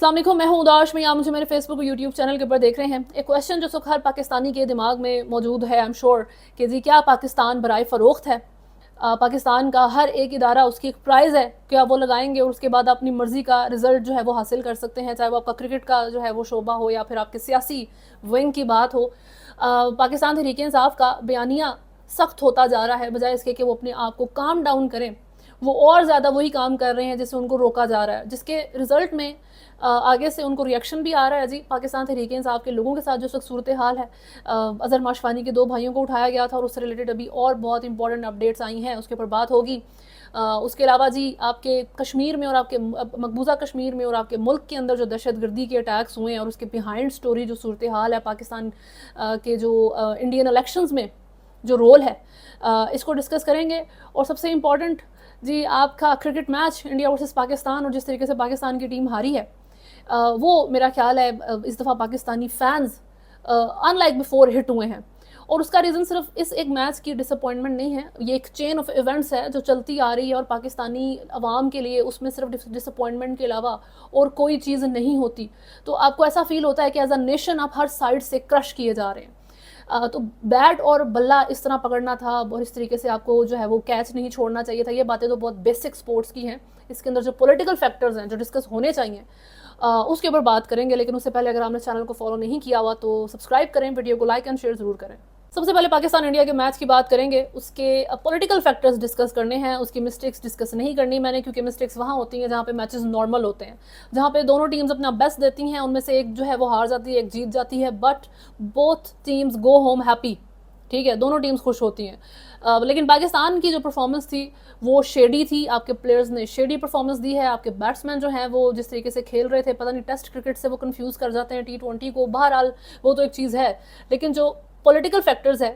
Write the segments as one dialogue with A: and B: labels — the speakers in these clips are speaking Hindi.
A: अस्सलाम वालेकुम, मैं हूं उदाश में। आप मुझे मेरे फेसबुक और यूट्यूब चैनल के ऊपर देख रहे हैं। एक क्वेश्चन जो हर पाकिस्तानी के दिमाग में मौजूद है, आई एम श्योर कि जी क्या पाकिस्तान बराए फ़रोख्त है? पाकिस्तान का हर एक इदारा उसकी एक प्राइज़ है, क्या वो लगाएंगे और उसके बाद अपनी मर्ज़ी का रिज़ल्ट जो है वो हासिल कर सकते हैं, चाहे वो आपका क्रिकेट का जो है वो शोबा हो या फिर आपके सियासी विंग की बात हो। पाकिस्तान तहरीक इंसाफ का बयानिया सख्त होता जा रहा है, बजाय इसके कि वो अपने आप को काम डाउन करें। वो और ज़्यादा वही काम कर रहे हैं जिससे उनको रोका जा रहा है, जिसके रिज़ल्ट में आगे से उनको रिएक्शन भी आ रहा है। जी पाकिस्तान तहरीक इंसाफ के लोगों के साथ जो सूरत हाल है, अज़हर माशवानी के 2 भाइयों को उठाया गया था और उससे रिलेटेड अभी और बहुत इंपॉर्टेंट अपडेट्स आई हैं, उसके ऊपर बात होगी। उसके अलावा जी आपके कश्मीर में और आपके मकबूजा कश्मीर में और आपके मुल्क के अंदर जो दहशतगर्दी के अटैक्स हुए हैं और उसके बिहाइंड स्टोरी जो सूरत हाल है पाकिस्तान के जो इंडियन इलेक्शंस में जो रोल है, इसको डिस्कस करेंगे। और सबसे इम्पॉर्टेंट जी आपका cricket match India versus Pakistan और जिस तरीके से पाकिस्तान की टीम हारी है, वो मेरा ख्याल है इस दफ़ा Pakistani fans unlike before hit हुए हैं। और उसका रीज़न सिर्फ इस एक मैच की डिसअपॉइंटमेंट नहीं है, ये एक चेन ऑफ इवेंट्स है जो चलती आ रही है और पाकिस्तानी अवाम के लिए उसमें सिर्फ डिसअपॉइंटमेंट के अलावा और कोई चीज़ नहीं होती। तो आपको ऐसा फील होता है कि एज अ नेशन आप हर साइड से क्रश किए जा रहे हैं। तो बैट और बल्ला इस तरह पकड़ना था और इस तरीके से आपको जो है वो कैच नहीं छोड़ना चाहिए था, ये बातें तो बहुत बेसिक स्पोर्ट्स की हैं। इसके अंदर जो पॉलिटिकल फैक्टर्स हैं जो डिस्कस होने चाहिए, उसके ऊपर बात करेंगे। लेकिन उससे पहले अगर आपने चैनल को फॉलो नहीं किया हुआ तो सब्सक्राइब करें, वीडियो को लाइक एंड शेयर ज़रूर करें। सबसे पहले पाकिस्तान इंडिया के मैच की बात करेंगे, उसके पॉलिटिकल फैक्टर्स डिस्कस करने हैं, उसकी मिस्टेक्स डिस्कस नहीं करनी मैंने, क्योंकि मिस्टेक्स वहाँ होती हैं जहाँ पे मैचेस नॉर्मल होते हैं, जहाँ पे दोनों टीम्स अपना बेस्ट देती हैं, उनमें से एक जो है वो हार जाती है, एक जीत जाती है, but both teams go home happy. ठीक है, दोनों टीम्स खुश होती हैं। लेकिन पाकिस्तान की जो परफॉर्मेंस थी वो शेडी थी, आपके प्लेयर्स ने शेडी परफॉर्मेंस दी है, आपके बैट्समैन जो हैं वो जिस तरीके से खेल रहे थे, पता नहीं टेस्ट क्रिकेट से वो कंफ्यूज कर जाते हैं T20 को। बहरहाल वो तो एक चीज़ है, लेकिन जो पॉलिटिकल फैक्टर्स है,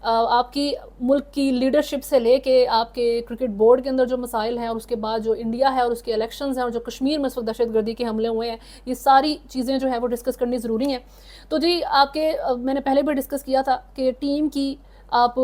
A: आपकी मुल्क की लीडरशिप से लेके आपके क्रिकेट बोर्ड के अंदर जो मसाइल हैं और उसके बाद जो इंडिया है और उसके इलेक्शंस हैं और जो कश्मीर में इस वक्त दहशतगर्दी के हमले हुए हैं, ये सारी चीज़ें जो है वो डिस्कस करनी ज़रूरी हैं। तो जी आपके मैंने पहले भी डिस्कस किया था कि टीम की आप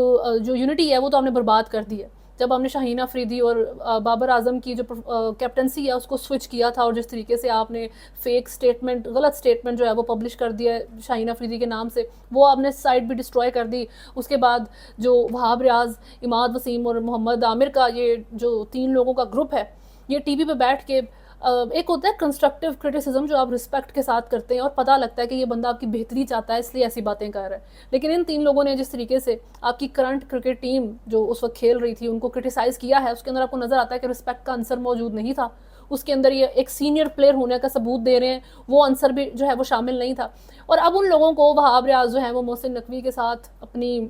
A: जो यूनिटी है वो तो आपने बर्बाद कर दी है जब हमने शाहीन अफरीदी और बाबर आजम की जो कैप्टनसी है उसको स्विच किया था, और जिस तरीके से आपने फेक स्टेटमेंट, गलत स्टेटमेंट जो है वो पब्लिश कर दिया है शाहीन अफरीदी के नाम से, वो आपने साइट भी डिस्ट्रॉय कर दी। उसके बाद जो वहाब रियाज, इमाद वसीम और मोहम्मद आमिर का ये जो 3 लोगों का ग्रुप है, ये टीवी पे बैठ के एक होता है कंस्ट्रक्टिव क्रिटिसिज्म जो आप रिस्पेक्ट के साथ करते हैं और पता लगता है कि ये बंदा आपकी बेहतरी चाहता है इसलिए ऐसी बातें कर रहा है। लेकिन इन 3 लोगों ने जिस तरीके से आपकी करंट क्रिकेट टीम जो उस वक्त खेल रही थी उनको क्रिटिसाइज़ किया है, उसके अंदर आपको नज़र आता है कि रिस्पेक्ट का आंसर मौजूद नहीं था। उसके अंदर ये एक सीनियर प्लेयर होने का सबूत दे रहे हैं, वो आंसर भी जो है वो शामिल नहीं था। और अब उन लोगों को वहाब रियाज जो है वो मोहसिन नकवी के साथ अपनी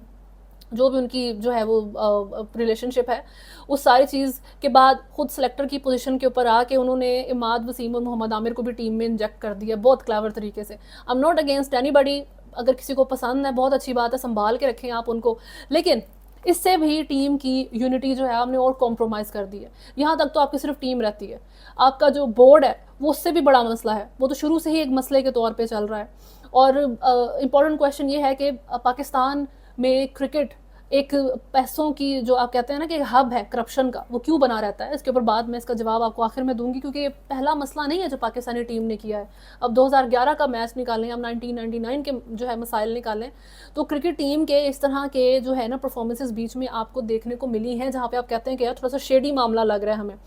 A: जो भी उनकी जो है वो रिलेशनशिप है, उस सारी चीज़ के बाद खुद सेलेक्टर की पोजीशन के ऊपर आके उन्होंने इमाद वसीम और मोहम्मद आमिर को भी टीम में इंजेक्ट कर दिया बहुत क्लेवर तरीके से। I am not against anybody, अगर किसी को पसंद है बहुत अच्छी बात है, संभाल के रखें आप उनको, लेकिन इससे भी टीम की यूनिटी जो है आपने और कॉम्प्रोमाइज़ कर दी है। यहाँ तक तो आपकी सिर्फ टीम रहती है, आपका जो बोर्ड है वो उससे भी बड़ा मसला है, वो तो शुरू से ही एक मसले के तौर पर चल रहा है। और इम्पॉर्टेंट क्वेश्चन ये है कि पाकिस्तान में क्रिकेट एक पैसों की जो आप कहते हैं ना कि हब है करप्शन का, वो क्यों बना रहता है? इसके ऊपर बाद में इसका जवाब आपको आखिर में दूंगी, क्योंकि ये पहला मसला नहीं है जो पाकिस्तानी टीम ने किया है। अब 2011 का मैच निकालें, अब 1999 के जो है मसाइल निकालें, तो क्रिकेट टीम के इस तरह के जो है ना परफॉर्मेंसेज बीच में आपको देखने को मिली हैं जहाँ पे आप कहते हैं कि यार थोड़ा सा शेडी मामला लग रहा है हमें।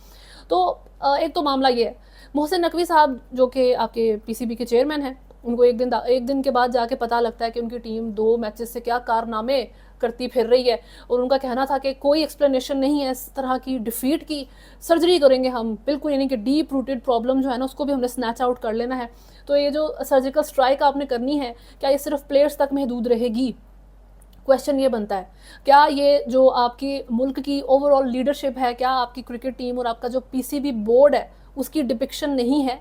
A: तो एक तो मामला ये है, मोहसिन नकवी साहब जो कि आपके PCB के चेयरमैन हैं, उनको एक दिन के बाद जाके पता लगता है कि उनकी टीम 2 मैचेस से क्या कारनामे करती फिर रही है, और उनका कहना था कि कोई एक्सप्लेनेशन नहीं है इस तरह की डिफीट की, सर्जरी करेंगे हम बिल्कुल, यानी कि डीप रूटेड प्रॉब्लम जो है ना उसको भी हमने स्नैच आउट कर लेना है। तो ये जो सर्जिकल स्ट्राइक आपने करनी है, क्या ये सिर्फ प्लेयर्स तक महदूद रहेगी? क्वेश्चन ये बनता है, क्या ये जो आपकी मुल्क की ओवरऑल लीडरशिप है, क्या आपकी क्रिकेट टीम और आपका जो PCB बोर्ड है उसकी डिपिक्शन नहीं है?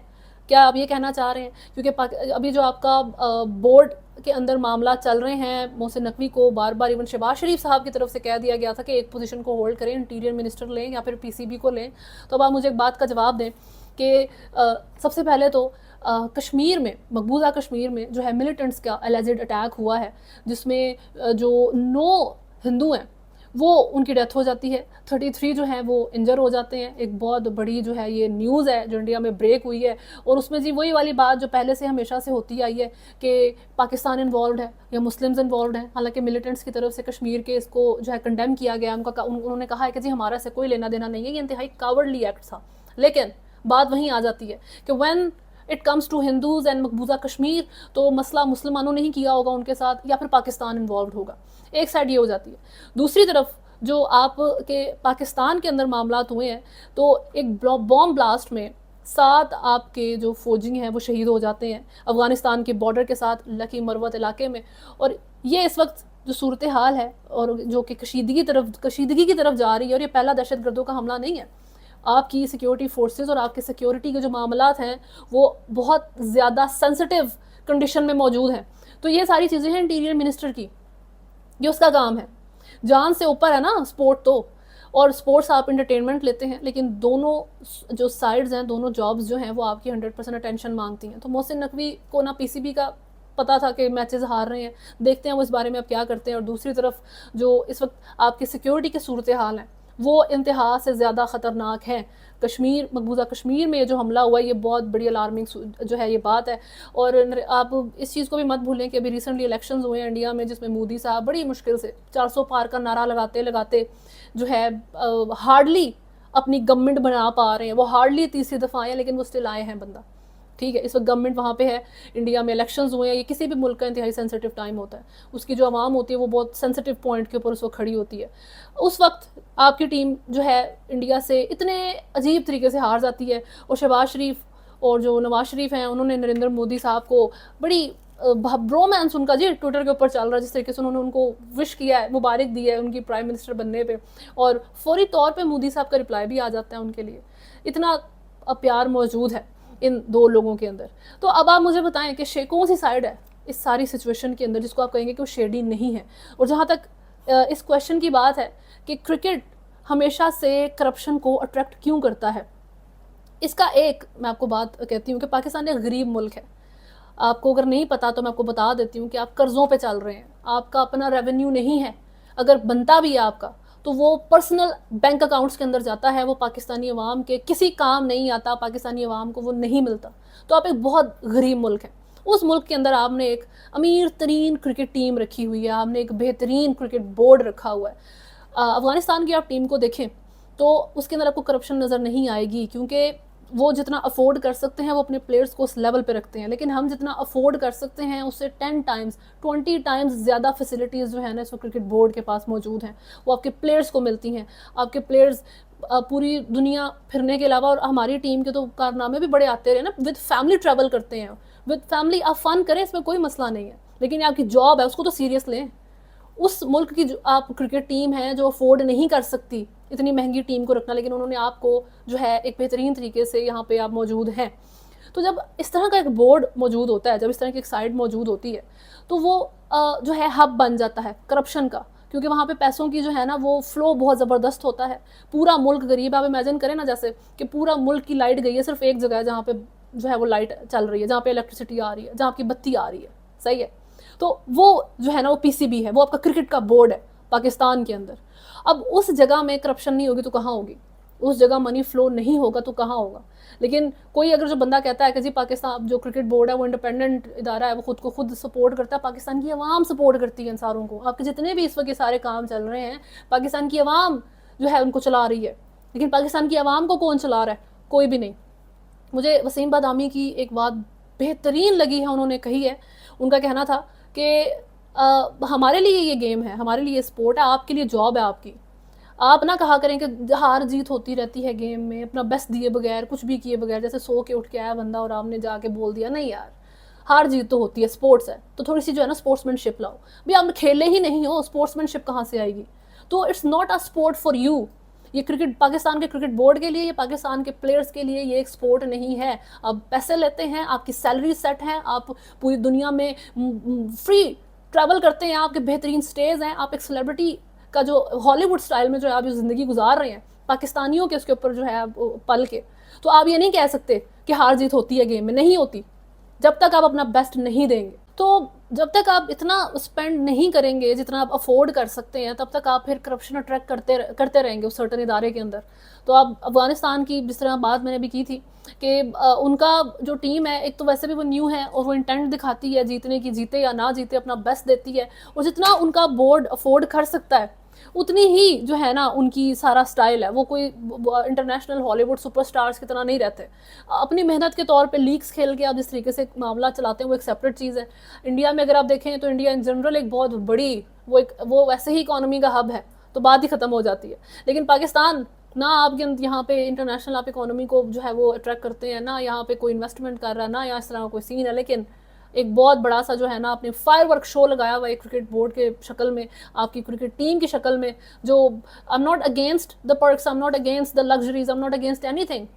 A: क्या आप ये कहना चाह रहे हैं? क्योंकि अभी जो आपका बोर्ड के अंदर मामला चल रहे हैं, मोहसिन नकवी को बार बार इवन शहबाज शरीफ साहब की तरफ से कह दिया गया था कि एक पोजीशन को होल्ड करें, इंटीरियर मिनिस्टर लें या फिर PCB को लें। तो अब आप मुझे एक बात का जवाब दें कि सबसे पहले तो कश्मीर में, मकबूजा कश्मीर में जो है मिलिटेंट्स का एलिजेड अटैक हुआ है, जिसमें जो 9 हिंदू हैं वो उनकी डेथ हो जाती है। 33 जो हैं वो इंजर हो जाते हैं। एक बहुत बड़ी जो है ये न्यूज़ है जो इंडिया में ब्रेक हुई है, और उसमें जी वही वाली बात जो पहले से हमेशा से होती आई है कि पाकिस्तान इन्वॉल्व है या मुस्लिम्स इन्वॉल्व हैं। हालांकि मिलिटेंट्स की तरफ से कश्मीर के इसको जो है कंडेम किया गया, उन्होंने कहा है कि जी हमारा से कोई लेना देना नहीं है, ये इंतहाई कावर्डली एक्ट था। लेकिन बात वहीं आ जाती है कि when it comes to Hindus and मकबूजा कश्मीर, तो मसला मुसलमानों ने ही किया होगा उनके साथ या फिर पाकिस्तान इन्वॉल्व होगा। एक साइड ये हो जाती है। दूसरी तरफ जो आप के पाकिस्तान के अंदर मामलात हुए हैं, तो एक बॉम्ब ब्लास्ट में 7 आपके जो फौजी हैं वो शहीद हो जाते हैं अफ़गानिस्तान के बॉर्डर के साथ लकी मरवत इलाके में। और ये इस वक्त जो सूरत हाल है और जो कि कशीदगी की तरफ जा रही है, और ये पहला दहशत गर्दों का हमला नहीं है। आपकी सिक्योरिटी फोर्सेस और आपके सिक्योरिटी के जो मामलात हैं वो बहुत ज़्यादा सेंसिटिव कंडीशन में मौजूद हैं। तो ये सारी चीज़ें हैं इंटीरियर मिनिस्टर की, ये उसका काम है। जान से ऊपर है ना स्पोर्ट तो, और स्पोर्ट्स आप इंटरटेनमेंट लेते हैं, लेकिन दोनों जो साइड्स हैं, दोनों जॉब्स जो हैं वो आपकी 100% अटेंशन मांगती हैं। तो मोहसिन नकवी को ना पीसीबी का पता था कि मैचेस हार रहे हैं, देखते हैं वो इस बारे में अब क्या करते हैं। और दूसरी तरफ जो इस वक्त आपकी सिक्योरिटी के सूरत हाल हैं वो इंतहा से ज़्यादा ख़तरनाक है। कश्मीर, मकबूजा कश्मीर में ये जो हमला हुआ है ये बहुत बड़ी अलार्मिंग जो है ये बात है। और आप इस चीज़ को भी मत भूलें कि अभी रिसेंटली इलेक्शंस हुए हैं इंडिया में, जिसमें मोदी साहब बड़ी मुश्किल से 400 पार का नारा लगाते लगाते जो है हार्डली अपनी गवर्नमेंट बना पा रहे हैं। वो हार्डली तीसरी दफ़ा आए हैं, लेकिन वो स्टिल आए हैं बंदा। ठीक है, इस वक्त गवर्नमेंट वहाँ पे है, इंडिया में इलेक्शंस हुए हैं। ये किसी भी मुल्क का इंतहाई सेंसिटिव टाइम होता है, उसकी जो आवाम होती है वो बहुत सेंसिटिव पॉइंट के ऊपर उस वक्त खड़ी होती है। उस वक्त आपकी टीम जो है इंडिया से इतने अजीब तरीके से हार जाती है, और शहबाज शरीफ और जो नवाज शरीफ हैं उन्होंने नरेंद्र मोदी साहब को बड़ी ब्रोमांस उनका जी ट्विटर के ऊपर चल रहा है, जिस तरीके से उन्होंने उनको विश किया है, मुबारक दी है उनकी प्राइम मिनिस्टर बनने पे, और फौरी तौर पे मोदी साहब का रिप्लाई भी आ जाता है उनके लिए। इतना प्यार मौजूद है इन दो लोगों के अंदर। तो अब आप मुझे बताएं कि कौन सी साइड है इस सारी सिचुएशन के अंदर जिसको आप कहेंगे कि वो शेडी नहीं है। और जहाँ तक इस क्वेश्चन की बात है कि क्रिकेट हमेशा से करप्शन को अट्रैक्ट क्यों करता है, इसका एक मैं आपको बात कहती हूँ कि पाकिस्तान एक गरीब मुल्क है। आपको अगर नहीं पता तो मैं आपको बता देती हूँ कि आप कर्ज़ों पे चल रहे हैं, आपका अपना रेवेन्यू नहीं है। अगर बनता भी है आपका तो वो पर्सनल बैंक अकाउंट्स के अंदर जाता है, वो पाकिस्तानी अवाम के किसी काम नहीं आता, पाकिस्तानी अवाम को वो नहीं मिलता। तो आप एक बहुत गरीब मुल्क है। उस मुल्क के अंदर आपने एक अमीर तरीन क्रिकेट टीम रखी हुई है, आपने एक बेहतरीन क्रिकेट बोर्ड रखा हुआ है। अफ़गानिस्तान की आप टीम को देखें तो उसके अंदर आपको करप्शन नज़र नहीं आएगी, क्योंकि वो जितना अफोर्ड कर सकते हैं वो अपने प्लेयर्स को उस लेवल पे रखते हैं। लेकिन हम जितना अफोर्ड कर सकते हैं उससे 10 टाइम्स 20 टाइम्स ज़्यादा फैसिलिटीज़ जो है ना इस क्रिकेट बोर्ड के पास मौजूद हैं, वो आपके प्लेयर्स को मिलती हैं। आपके प्लेयर्स पूरी दुनिया फिरने के अलावा, और हमारी टीम के तो कारनामे भी बड़े आते रहे ना, विद फैमिली ट्रैवल करते हैं, विद फैमिली आप फ़न करें, इसमें कोई मसला नहीं है, लेकिन आपकी जॉब है उसको तो सीरियस लें। उस मुल्क की जो आप क्रिकेट टीम है जो अफोर्ड नहीं कर सकती इतनी महंगी टीम को रखना, लेकिन उन्होंने आपको जो है एक बेहतरीन तरीके से यहाँ पे आप मौजूद हैं। तो जब इस तरह का एक बोर्ड मौजूद होता है, जब इस तरह की एक साइड मौजूद होती है, तो वो जो है हब बन जाता है करप्शन का, क्योंकि वहाँ पे पैसों की जो है ना वो फ्लो बहुत ज़बरदस्त होता है। पूरा मुल्क गरीब, आप इमेजिन करें ना जैसे कि पूरा मुल्क की लाइट गई है, सिर्फ एक जगह है जहाँ पे जो है वो लाइट चल रही है, जहाँ पे इलेक्ट्रिसिटी आ रही है, जहाँ आपकी बत्ती आ रही है, सही है। तो वो जो है ना वो पीसीबी है, वो आपका क्रिकेट का बोर्ड है पाकिस्तान के अंदर। अब उस जगह में करप्शन नहीं होगी तो कहाँ होगी, उस जगह मनी फ्लो नहीं होगा तो कहाँ होगा। लेकिन कोई अगर जो बंदा कहता है कि जी पाकिस्तान जो क्रिकेट बोर्ड है वो इंडिपेंडेंट इदारा है, वो खुद को खुद सपोर्ट करता है, पाकिस्तान की आवाम सपोर्ट करती है इन सारों को। आपके जितने भी इस वक्त सारे काम चल रहे हैं पाकिस्तान की आवाम जो है उनको चला रही है, लेकिन पाकिस्तान की आवाम को कौन चला रहा है? कोई भी नहीं। मुझे वसीम बादामी की एक बात बेहतरीन लगी है, उन्होंने कही है, उनका कहना था कि हमारे लिए ये गेम है, हमारे लिए स्पोर्ट है, आपके लिए जॉब है आपकी। आप ना कहा करें कि हार जीत होती रहती है गेम में, अपना बेस्ट दिए बगैर, कुछ भी किए बगैर, जैसे सो के उठ के आया बंदा और आपने जाके बोल दिया नहीं यार हार जीत तो होती है, स्पोर्ट्स है, तो थोड़ी सी जो है ना स्पोर्ट्समैनशिप लाओ। भाई आप खेले ही नहीं हो, स्पोर्ट्समैनशिप कहाँ से आएगी? तो it's not a sport for you. ये क्रिकेट पाकिस्तान के क्रिकेट बोर्ड के लिए, ये पाकिस्तान के प्लेयर्स के लिए ये एक स्पोर्ट नहीं है। आप पैसे लेते हैं, आपकी सैलरी सेट है, आप पूरी दुनिया में फ्री ट्रैवल करते हैं, आपके बेहतरीन स्टेज हैं, आप एक सेलिब्रिटी का जो हॉलीवुड स्टाइल में जो आप जो ज़िंदगी गुजार रहे हैं पाकिस्तानियों के उसके ऊपर जो है पल के, तो आप ये नहीं कह सकते कि हार जीत होती है गेम में, नहीं होती जब तक आप अपना बेस्ट नहीं देंगे। तो जब तक आप इतना स्पेंड नहीं करेंगे जितना आप अफोर्ड कर सकते हैं, तब तक आप फिर करप्शन अट्रैक्ट करते रहेंगे उस सर्टन इदारे के अंदर। तो आप अफगानिस्तान की जिस तरह बात मैंने भी की थी कि उनका जो टीम है, एक तो वैसे भी वो न्यू है और वो इंटेंट दिखाती है जीतने की, जीते या ना जीते अपना बेस्ट देती है, और जितना उनका बोर्ड अफोर्ड कर सकता है उतनी ही जो है ना उनकी सारा स्टाइल है। वो कोई इंटरनेशनल हॉलीवुड सुपरस्टार्स की तरह नहीं रहते। अपनी मेहनत के तौर पे लीक्स खेल के आप जिस तरीके से मामला चलाते हैं वो एक सेपरेट चीज़ है। इंडिया में अगर आप देखें तो इंडिया इन जनरल एक बहुत बड़ी वो वैसे ही इकोनॉमी का हब है, तो बात ही ख़त्म हो जाती है। लेकिन पाकिस्तान ना आपके यहाँ पे इंटरनेशनल आप इकोनॉमी को जो है वो अट्रैक्ट करते हैं, ना यहाँ पे कोई इन्वेस्टमेंट कर रहा है, ना यहाँ इस तरह का कोई सीन है। लेकिन एक बहुत बड़ा सा जो है ना आपने फायर वर्क शो लगाया हुआ है क्रिकेट बोर्ड के शक्ल में, आपकी क्रिकेट टीम की शक्ल में। जो I am not against the perks, I am not against the luxuries, I am not against anything,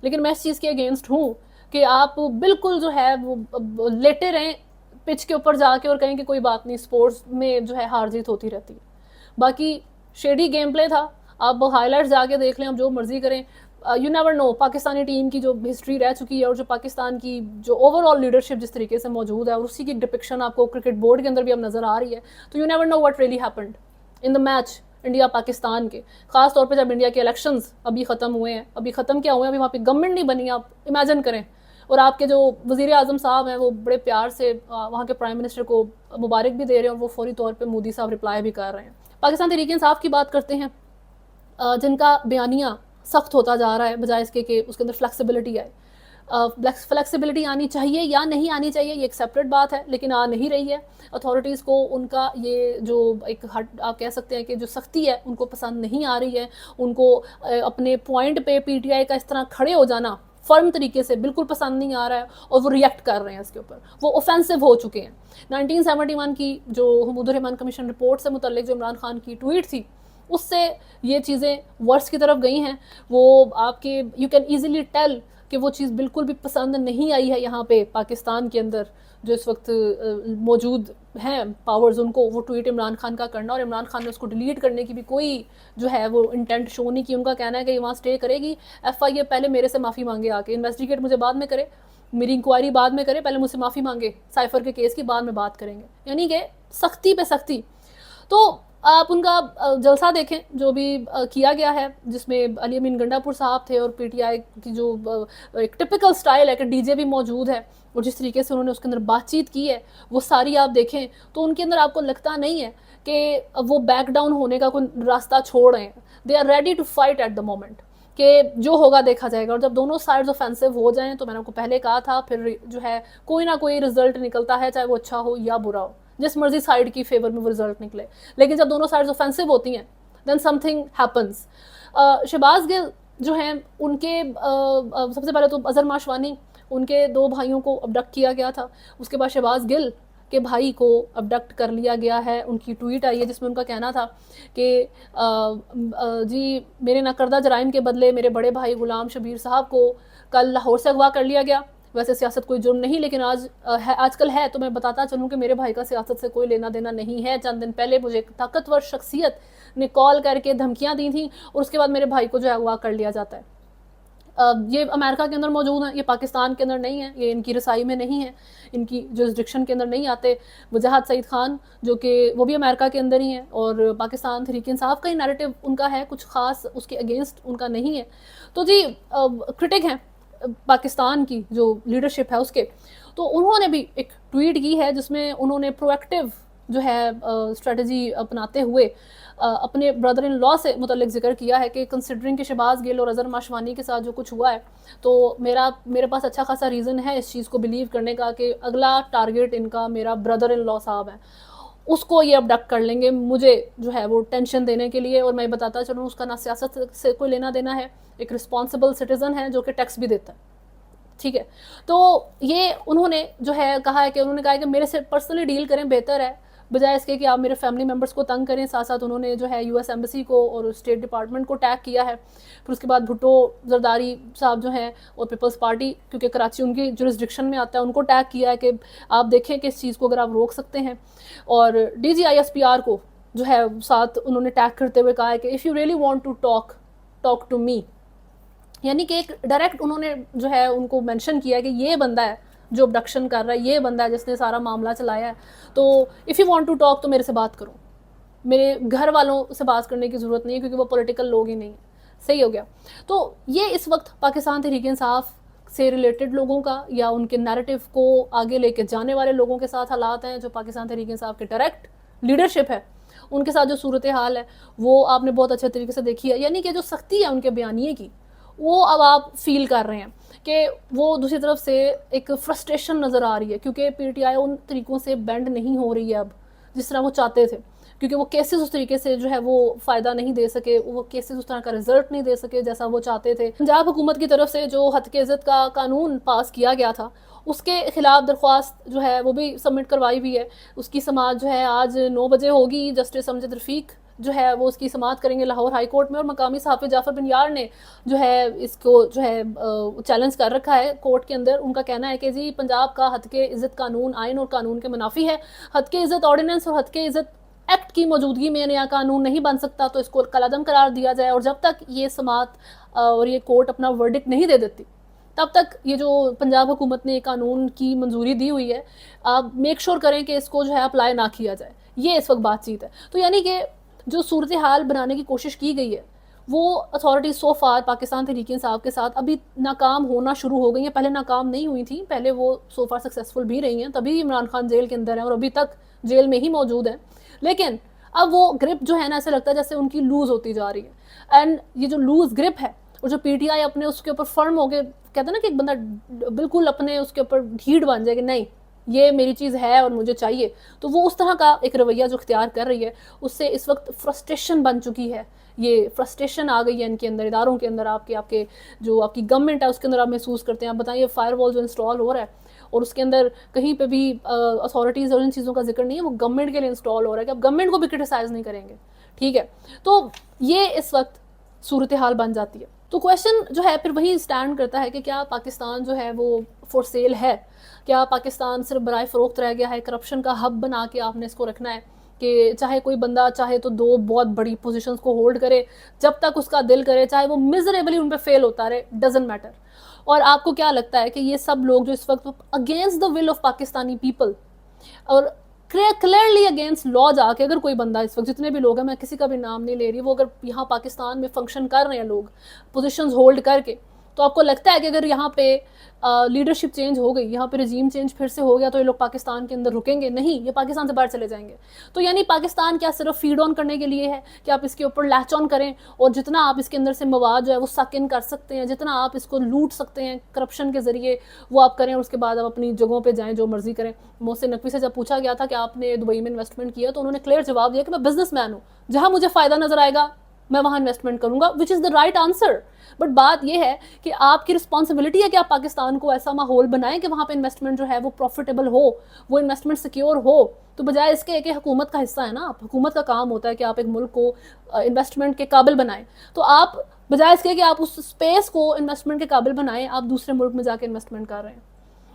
A: लेकिन मैं इस चीज़ के अगेंस्ट हूँ कि आप बिल्कुल जो है वो लेटे रहें पिच के ऊपर जाके और कहें कि कोई बात नहीं, स्पोर्ट्स में जो है हार जीत होती रहती है। बाकी शेडी गेम प्ले था, आप हाईलाइट्स जाके देख लें, आप जो मर्जी करें, you never know Pakistani team की जो हिस्ट्री रह चुकी है और जो पाकिस्तान की जो ओवरऑल लीडरशिप जिस तरीके से मौजूद है, और उसी की डिपिक्शन आपको क्रिकेट बोर्ड के अंदर भी अब नजर आ रही है। तो you never know what really happened in the match India Pakistan के, खास तौर पे जब इंडिया के इलेक्शंस अभी ख़त्म हुए हैं, अभी ख़त्म क्या हुए हैं, अभी वहाँ पे गवर्नमेंट नहीं बनी, आप इमेजिन करें, और आपके जो वज़ीर आज़म साहब हैं वो बड़े प्यार से वहाँ के प्राइम मिनिस्टर को मुबारक भी दे रहे हैं, और वो फौरी तौर पर मोदी साहब रिप्लाई भी कर रहे हैं। पाकिस्तान तहरीक इंसाफ की बात करते हैं, जिनका बयानिया सख्त होता जा रहा है बजाय इसके कि उसके अंदर फ्लेक्सिबिलिटी आए। फ्लेक्सिबिलिटी आनी चाहिए या नहीं आनी चाहिए ये एक सेपरेट बात है, लेकिन आ नहीं रही है। अथॉरिटीज़ को उनका ये जो एक आप कह सकते हैं कि जो सख्ती है उनको पसंद नहीं आ रही है। उनको अपने पॉइंट पे पीटीआई का इस तरह खड़े हो जाना फर्म तरीके से बिल्कुल पसंद नहीं आ रहा है, और वो रिएक्ट कर रहे हैं इसके ऊपर, वो ऑफेंसिव हो चुके हैं। 1971 की जो हमीद उर रहमान कमीशन रिपोर्ट से मुतल्लिक जो इमरान खान की ट्वीट थी, उससे ये चीज़ें वर्स की तरफ गई हैं। वो आपके यू कैन ईजिली टेल कि वो चीज़ बिल्कुल भी पसंद नहीं आई है यहाँ पे पाकिस्तान के अंदर जो इस वक्त मौजूद हैं पावर्स, उनको वो ट्वीट इमरान खान का करना, और इमरान खान ने उसको डिलीट करने की भी कोई जो है वो इंटेंट शो नहीं की। उनका कहना है कि वहाँ स्टे करेगी, FIA पहले मेरे से माफ़ी मांगे आके, इन्वेस्टिगेट मुझे बाद में करे, मेरी इंक्वायरी बाद में करे, पहले मुझसे माफ़ी मांगे साइफर के केस की, बाद में बात करेंगे। यानी कि सख्ती पे सख्ती। तो आप उनका जलसा देखें जो भी किया गया है, जिसमें अली अमीन गंडापुर साहब थे, और पीटीआई की जो एक टिपिकल स्टाइल है कि डीजे भी मौजूद है, और जिस तरीके से उन्होंने उसके अंदर बातचीत की है वो सारी आप देखें तो उनके अंदर आपको लगता नहीं है कि वो बैक डाउन होने का कोई रास्ता छोड़ रहे हैं। They are ready to fight at the moment, कि जो होगा देखा जाएगा। और जब दोनों साइड्स ऑफेंसिव हो जाएं तो मैंने आपको पहले कहा था, फिर जो है कोई ना कोई रिजल्ट निकलता है, चाहे वो अच्छा हो या बुरा हो, जिस मर्जी साइड की फेवर में वो रिजल्ट निकले। लेकिन जब दोनों साइड्स ऑफेंसिव होती हैं then something happens. Shahbaz Gill जो हैं उनके सबसे पहले तो अजहर माशवानी, उनके 2 भाइयों को अबडक्ट किया गया था। उसके बाद शहबाज गिल के भाई को अबडक्ट कर लिया गया है। उनकी ट्वीट आई है जिसमें उनका कहना था कि जी मेरे नाकर्दा जराइम के बदले मेरे बड़े भाई गुलाम शबीर साहब को कल लाहौर से अगवा कर लिया गया। वैसे सियासत कोई जुर्म नहीं, लेकिन आजकल है, तो मैं बताता चलूँ कि मेरे भाई का सियासत से कोई लेना देना नहीं है। चंद दिन पहले मुझे एक ताकतवर शख्सियत ने कॉल करके धमकियाँ दी थी, और उसके बाद मेरे भाई को जो है अगवा कर लिया जाता है। ये अमेरिका के अंदर मौजूद हैं, ये पाकिस्तान के अंदर नहीं है, ये इनकी रसाई में नहीं है, इनकी जुरिस्डिक्शन के अंदर नहीं आते। वजाहत सईद खान जो कि वो भी अमेरिका के अंदर ही हैं, और पाकिस्तान तहरीक इंसाफ का ही नैरेटिव उनका है, कुछ ख़ास उसके अगेंस्ट उनका नहीं है। तो जी क्रिटिक हैं पाकिस्तान की जो लीडरशिप है उसके, तो उन्होंने भी एक ट्वीट की है जिसमें उन्होंने प्रोएक्टिव जो है स्ट्रेटजी अपनाते हुए अपने ब्रदर इन लॉ से मुतल्लिक जिक्र किया है कि कंसिडरिंग कि शहबाज गिल और अजहर माशवानी के साथ जो कुछ हुआ है, तो मेरे पास अच्छा खासा रीज़न है इस चीज़ को बिलीव करने का कि अगला टारगेट इनका मेरा ब्रदर इन लॉ साहब है, उसको ये अबडक्ट कर लेंगे मुझे जो है वो टेंशन देने के लिए। और मैं बताता चलूँ उसका ना सियासत से कोई लेना देना है, एक रिस्पॉन्सिबल सिटीज़न है जो कि टैक्स भी देता है, ठीक है। तो ये उन्होंने जो है कहा है कि उन्होंने कहा है कि मेरे से पर्सनली डील करें बेहतर है, बजाय इसके कि आप मेरे फैमिली मेम्बर्स को तंग करें। साथ साथ उन्होंने जो है US एम्बेसी को और स्टेट डिपार्टमेंट को टैग किया है। फिर उसके बाद भुट्टो जरदारी साहब जो हैं और पीपल्स पार्टी, क्योंकि कराची उनकी जुरिस्डिक्शन में आता है, उनको टैग किया है कि आप देखें कि इस चीज़ को अगर आप रोक सकते हैं। और DGISPR को जो है साथ उन्होंने टैग करते हुए कहा है कि if you really want to talk to me, यानी कि एक डायरेक्ट उन्होंने जो है उनको मेंशन किया है कि ये बंदा है जो अबडक्शन कर रहा है ये बंदा है जिसने सारा मामला चलाया है। तो if you want to talk तो मेरे से बात करो, मेरे घर वालों से बात करने की ज़रूरत नहीं है क्योंकि वो पॉलिटिकल लोग ही नहीं है। सही हो गया। तो ये इस वक्त पाकिस्तान तहरीक इंसाफ से रिलेटेड लोगों का या उनके नैरेटिव को आगे लेके जाने वाले लोगों के साथ हालात हैं। जो पाकिस्तान तहरीक इंसाफ के डायरेक्ट लीडरशिप है उनके साथ जो सूरत हाल है वो आपने बहुत अच्छे तरीके से देखी है। यानी कि जो सख्ती है उनके बयानिए की वो अब आप फील कर रहे हैं कि वो दूसरी तरफ से एक फ्रस्ट्रेशन नज़र आ रही है क्योंकि पीटीआई उन तरीक़ों से बेंड नहीं हो रही है अब जिस तरह वो चाहते थे, क्योंकि वो केसेस उस तरीके से जो है वो फ़ायदा नहीं दे सके, वो केसेस उस तरह का रिजल्ट नहीं दे सके जैसा वो चाहते थे। पंजाब हुकूमत की तरफ से जो हद के इज़्ज़त का कानून पास किया गया था उसके ख़िलाफ़ दरख्वास्त जो है वो भी सबमिट करवाई हुई है। उसकी समाअत जो है आज 9 बजे होगी। जस्टिस अमजद रफ़ीक जो है वो उसकी समाअत करेंगे लाहौर हाई कोर्ट में, और मकामी सहाफ़ी जाफ़र बिन यार ने जो है इसको जो है चैलेंज कर रखा है कोर्ट के अंदर। उनका कहना है कि जी पंजाब का हद के इज़्ज़त कानून आइन और कानून के मुनाफी है। हद के इज़्ज़त ऑर्डिनेंस और हद के इज़्ज़त एक्ट की मौजूदगी में नया कानून नहीं बन सकता, तो इसको कलअदम करार दिया जाए। और जब तक ये समाअत और ये कोर्ट अपना वर्डिक्ट नहीं दे देती तब तक ये जो पंजाब हुकूमत ने कानून की मंजूरी दी हुई है आप मेक श्योर करें कि इसको जो है अप्लाई ना किया जाए। ये इस वक्त बातचीत है। तो यानी कि जो सूरत हाल बनाने की कोशिश की गई है वो अथॉरिटीज़ सो फार पाकिस्तान तहरीक इंसाफ के साथ अभी नाकाम होना शुरू हो गई हैं। पहले नाकाम नहीं हुई थी, पहले वो सो फार सक्सेसफुल भी रही हैं, तभी इमरान खान जेल के अंदर है और अभी तक जेल में ही मौजूद है। लेकिन अब वो ग्रिप जो है ना ऐसे लगता है जैसे उनकी लूज़ होती जा रही है। एंड ये जो लूज़ ग्रिप है और जो पीटीआई अपने उसके ऊपर फर्म हो गए, कहते हैं ना कि एक बंदा बिल्कुल अपने उसके ऊपर ढीठ बन जाए कि नहीं ये मेरी चीज़ है और मुझे चाहिए, तो वो उस तरह का एक रवैया जो इख्तियार कर रही है उससे इस वक्त फ्रस्ट्रेशन बन चुकी है। ये फ्रस्ट्रेशन आ गई है इनके अंदर, इदारों के अंदर, आपके जो आपकी गवर्नमेंट है उसके अंदर आप महसूस करते हैं। आप बताइए फायरवॉल जो इंस्टॉल हो रहा है और उसके अंदर कहीं पे भी अथॉरिटीज़ और इन चीज़ों का जिक्र नहीं है, वो गवर्नमेंट के लिए इंस्टॉल हो रहा है कि आप गवर्नमेंट को भी क्रिटिसाइज़ नहीं करेंगे। ठीक है, तो ये इस वक्त सूरत हाल बन जाती है। तो क्वेश्चन जो है फिर वही स्टैंड करता है कि क्या पाकिस्तान जो है वो फॉर सेल है? क्या पाकिस्तान सिर्फ बराए फ़रोख्त रह गया है? करप्शन का हब बना के आपने इसको रखना है कि चाहे कोई बंदा चाहे तो 2 बहुत बड़ी पोजीशंस को होल्ड करे जब तक उसका दिल करे, चाहे वो मिजरेबली उन पे फेल होता रहे, डजंट मैटर। और आपको क्या लगता है कि ये सब लोग जो इस वक्त against the will of Pakistani people और क्लियरली अगेंस्ट लॉ जाके अगर कोई बंदा इस वक्त जितने भी लोग हैं, मैं किसी का भी नाम नहीं ले रही, वो अगर यहाँ पाकिस्तान में फंक्शन कर रहे हैं लोग पोजीशंस होल्ड करके, तो आपको लगता है कि अगर यहाँ पे लीडरशिप चेंज हो गई, यहाँ पे रजीम चेंज फिर से हो गया, तो ये लोग पाकिस्तान के अंदर रुकेंगे? नहीं, ये पाकिस्तान से बाहर चले जाएंगे। तो यानी पाकिस्तान क्या सिर्फ फीड ऑन करने के लिए है कि आप इसके ऊपर लैच ऑन करें और जितना आप इसके अंदर से मवाद जो है वो सक इन कर सकते हैं, जितना आप इसको लूट सकते हैं करप्शन के जरिए वो आप करें और उसके बाद आप अपनी जगहों पर जाएँ जो मर्जी करें। मोहसिन नकवी से जब पूछा गया था कि आपने दुबई में इन्वेस्टमेंट किया, तो उन्होंने क्लियर जवाब दिया कि मैं बिजनेसमैन हूँ, जहाँ मुझे फ़ायदा नजर आएगा मैं वहाँ इन्वेस्टमेंट करूँगा, which is the right answer. But बात यह है कि आपकी रिस्पॉन्सिबिलिटी है कि आप पाकिस्तान को ऐसा माहौल बनाएं कि वहाँ पे इन्वेस्टमेंट जो है वो प्रॉफिटेबल हो, वो इन्वेस्टमेंट सिक्योर हो। तो बजाय इसके कि हुकूमत का हिस्सा है ना आप, हुकूमत का काम होता है कि आप एक मुल्क को इन्वेस्टमेंट के काबिल बनाएं, तो आप बजाय इसके कि आप उस स्पेस को इन्वेस्टमेंट के काबिल बनाएं, आप दूसरे मुल्क में जाके इन्वेस्टमेंट कर रहे हैं।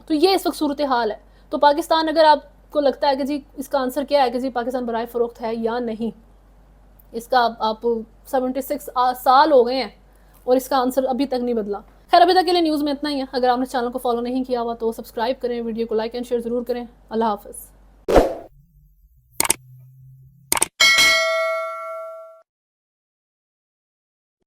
A: तो ये इस वक्त सूरत हाल है। तो पाकिस्तान, अगर आपको लगता है कि जी इसका आंसर क्या है कि जी पाकिस्तान बराए फ़रोख्त है या नहीं, इसका आप 76 साल हो गए हैं और इसका आंसर अभी तक नहीं बदला। खैर अभी तक के लिए न्यूज़ में इतना ही है। अगर आपने चैनल को फॉलो नहीं किया हुआ तो सब्सक्राइब करें, वीडियो को लाइक एंड शेयर ज़रूर करें। अल्लाह हाफ़िज़।